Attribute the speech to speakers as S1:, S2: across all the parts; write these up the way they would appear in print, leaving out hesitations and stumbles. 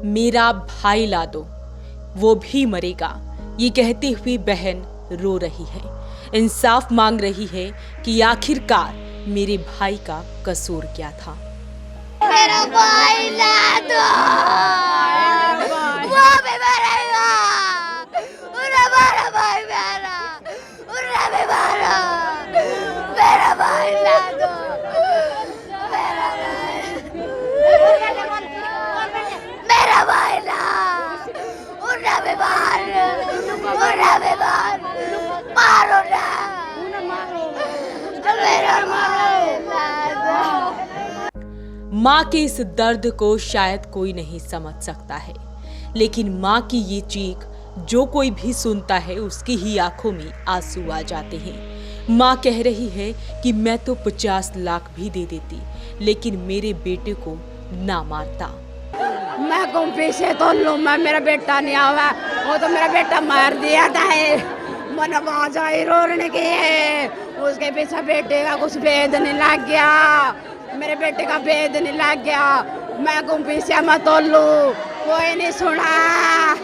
S1: मेरा भाई ला दो, वो भी मरेगा। ये कहते हुए बहन रो रही है, इंसाफ मांग रही है कि आखिरकार मेरे भाई का कसूर क्या था।
S2: मेरा भाई ला दो, वो भी मरेगा। मेरा भाई भी मारा। मेरा भाई ला दो, मेरा भाई ला, उन्हें भी मारो ना, मेरा भाई ला दो।
S1: माँ के इस दर्द को शायद कोई नहीं समझ सकता है, लेकिन माँ की ये चीख जो कोई भी सुनता है उसकी ही आंखों में आंसू आ जाते हैं। माँ कह रही है कि मैं तो 50 लाख भी दे देती, लेकिन मेरे बेटे को ना मारता।
S3: मैं कौन पीछे तो लूं, मैं मेरा बेटा नहीं आवा, वो तो मेरा बेटा मार दिया था। मन आवाज आई रोने की है, उसके पीछे बेटे का कुछ भेद नहीं लग गया, मेरे बेटे का भेद नहीं लग गया। मैं कौन पीछे मैं तो लूं, कोई नहीं सुना।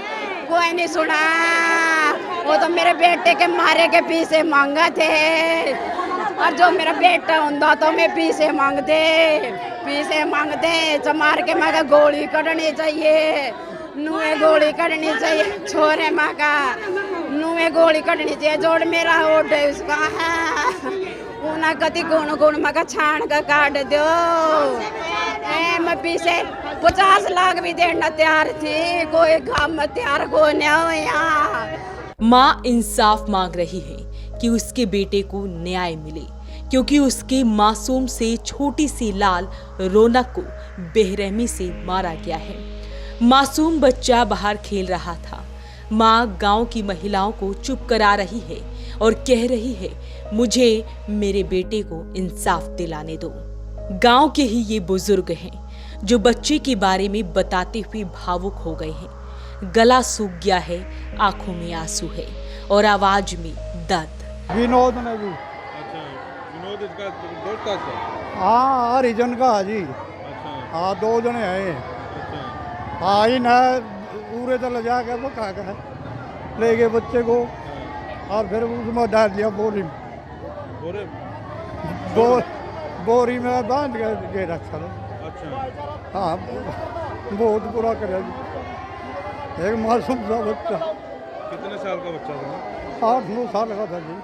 S3: वो तो मेरे बेटे के मारे के पीछे मांगा थे, और जो मेरा बेटा होता तो मैं पीछे मांगते चमार के मैं गोली करनी चाहिए, नुए गोली करनी चाहिए, छोरे माँ का नुए गोली करनी चाहिए। जोड़ मेरा ओट है उसका है, उन्हें कति गुण मैं का छान का काट दो। मैं पीछे 50 लाख भी देना तैयार थी, कोई काम में तैयार को नहीं हुआ।
S1: माँ इंसाफ मांग रही है कि उसके बेटे को न्याय मिले, क्योंकि उसके मासूम से छोटी सी लाल रौनक को बेरहमी से मारा गया है। मासूम बच्चा बाहर खेल रहा था। माँ गांव की महिलाओं को चुप करा रही है और कह रही है, मुझे मेरे बेटे को इंसाफ दिलाने दो। गांव के ही ये बुजुर्ग हैं जो बच्चे के बारे में बताते हुए भावुक हो गए हैं। गला सूख गया है, आंखों में आंसू है और आवाज में दर्द।
S4: विनोद ने भी।
S5: अच्छा, विनोद इसका दोस्त का था?
S4: हाँ, हरिजन का जी।
S5: अच्छा,
S4: हाँ, 2 जने हैं।
S5: अच्छा,
S4: हाँ, इन पूरे तो ले जाके वो खा गए, ले गए बच्चे को और फिर उसमें डाल दिया बोरी में। बोरी में बांध के रखा।
S5: अच्छा,
S4: हाँ, बहुत बुरा करे जी। एक मासूम सा बच्चा,
S5: कितने साल का बच्चा था?
S4: 8-9 साल का था जी।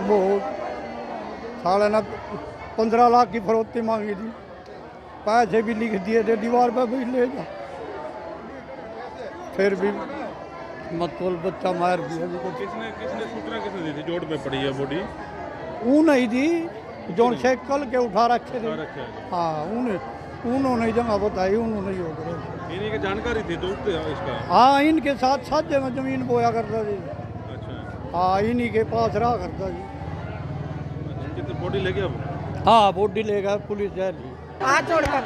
S4: बहुत साले ना 15 लाख की फरोख्ती मांगी थी, पैसे भी लिख दिए थे, दीवार पर भी ले जा, फिर भी मतलब बच्चा मार दिया जी।
S5: किसने सूचना किसने दी थी? जोड़ पे पड़ी है बॉडी?
S4: वो नहीं थी जो साइकिल के उठा रखे थे।
S5: रखे हैं।
S4: हाँ, उन्होंने जगह बताई, उन्होंने ही होकर।
S5: इन्हीं की जानकारी थी दोस्त इसका?
S4: हाँ, इनके साथ साझे में जमीन बोया करता जी।
S5: अच्छा,
S4: हाँ, इन्हीं के पास रहा करता जी।
S5: इनकी तो बॉडी ले गया वो?
S4: हाँ, बॉडी लेगा पुलिस जाएगी।
S3: हाथ जोड़ का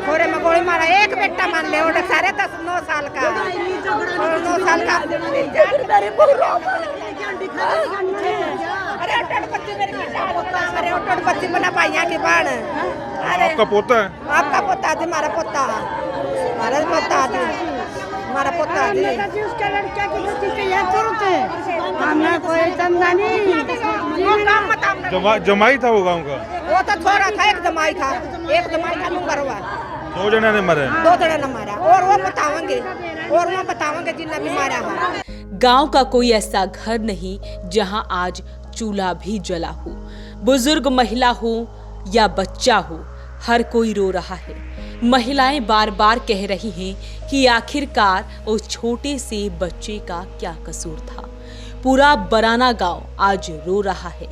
S3: थोड़े में गोली मारा, एक बेटा मान ले, वो सारे 9 साल का, 9 साल का। अरे बच्ची बना पाइया की बाण। अरे
S5: आपका पोता है?
S3: आपका पोता थी, हमारा पोता थी। उसके लड़के की बेटी के यहाँ तुरंत हमें कोई चंदा नहीं।
S5: जमाई था वो गांव का?
S3: वो तो थोड़ा था, एक जमाई था नंबर हुआ।
S5: 2 जने ने मरे?
S3: 2 जने ने मारा, और वो बतावेंगे जिन्हें भी मारा है।
S1: गांव का कोई ऐसा घर नहीं जहां आज चूल्हा भी जला हो। बुजुर्ग महिला हो या बच्चा हो, हर कोई रो रहा है। महिलाएं बार बार कह रही हैं कि आखिरकार उस छोटे से बच्चे का क्या कसूर था। पूरा बराना गांव आज रो रहा है,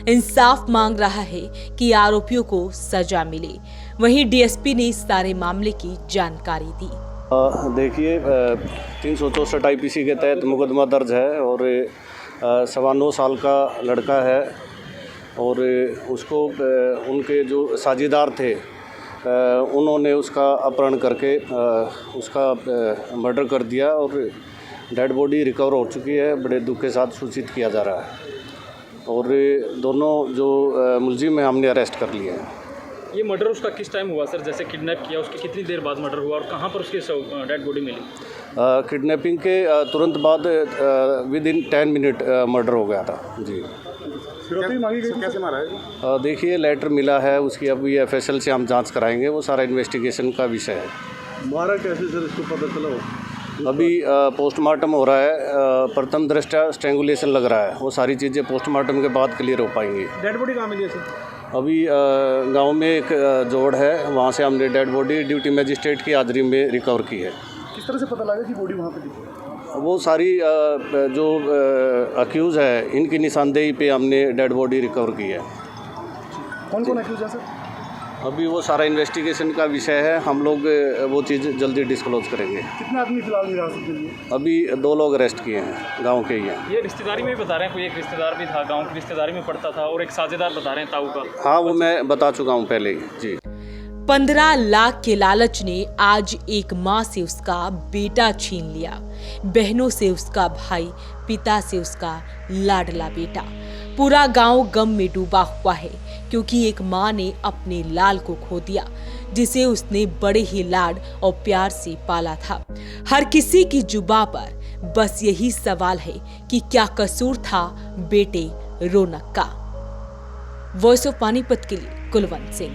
S1: इंसाफ मांग रहा है कि आरोपियों को सजा मिले। वहीं डीएसपी ने इस सारे मामले की जानकारी दी।
S6: देखिए, 364 IPC के तहत मुकदमा दर्ज है और 9.25 साल का लड़का है और उसको उनके जो साझेदार थे उन्होंने उसका अपहरण करके उसका मर्डर कर दिया और डेड बॉडी रिकवर हो चुकी है। बड़े दुख के साथ सूचित किया जा रहा है और दोनों जो मुलजिम हैं हमने अरेस्ट कर लिए हैं।
S7: ये मर्डर उसका किस टाइम हुआ सर? जैसे किडनैप किया उसके कितनी देर बाद मर्डर हुआ और कहाँ पर उसकी डेड बॉडी मिली?
S6: किडनैपिंग के तुरंत बाद विद इन 10 मिनट मर्डर हो गया था जी।
S5: फिरौती मांगी गई थी, कैसे मारा है?
S6: देखिए लेटर मिला है उसकी, अभी FSL से हम जांच कराएंगे, वो सारा इन्वेस्टिगेशन का विषय है।
S5: मारा कैसे सर, इसको पता चला हो?
S6: अभी पोस्टमार्टम हो रहा है, प्रथम दृष्टया स्ट्रैंगुलेशन लग रहा है, वो सारी चीज़ें पोस्टमार्टम के बाद क्लियर हो पाएंगी।
S5: डेड बॉडी कहाँ मिली है सर?
S6: अभी गांव में एक जोड़ है, वहाँ से हमने डेड बॉडी ड्यूटी मजिस्ट्रेट की हाजिरी में रिकवर की है।
S5: किस तरह से पता लगा कि बॉडी वहाँ पे थी?
S6: वो सारी जो अक्यूज़ है इनकी निशानदेही पे हमने डेड बॉडी रिकवर की है।
S5: कौन कौन एक्यूज है सर?
S6: अभी वो सारा इन्वेस्टिगेशन का विषय है, हम लोग वो चीज़ जल्दी डिस्क्लोज करेंगे।
S5: कितने आदमी फिलहाल हिरासत में लिए?
S6: अभी 2 लोग अरेस्ट किए हैं, गांव के ही हैं।
S7: ये रिश्तेदारी में भी बता रहे हैं, कोई एक रिश्तेदार भी था, गांव की रिश्तेदारी में पड़ता था, और एक साझेदार बता रहे हैं ताऊ का।
S6: हाँ, वो मैं बता चुका हूँ पहले ही जी।
S1: 15 लाख के लालच ने आज एक माँ से उसका बेटा छीन लिया, बहनों से उसका भाई, पिता से उसका लाडला बेटा। पूरा गांव गम में डूबा हुआ है क्योंकि एक माँ ने अपने लाल को खो दिया, जिसे उसने बड़े ही लाड और प्यार से पाला था। हर किसी की जुबां पर बस यही सवाल है कि क्या कसूर था बेटे रौनक का। वॉइस ऑफ पानीपत के लिए कुलवंत सिंह।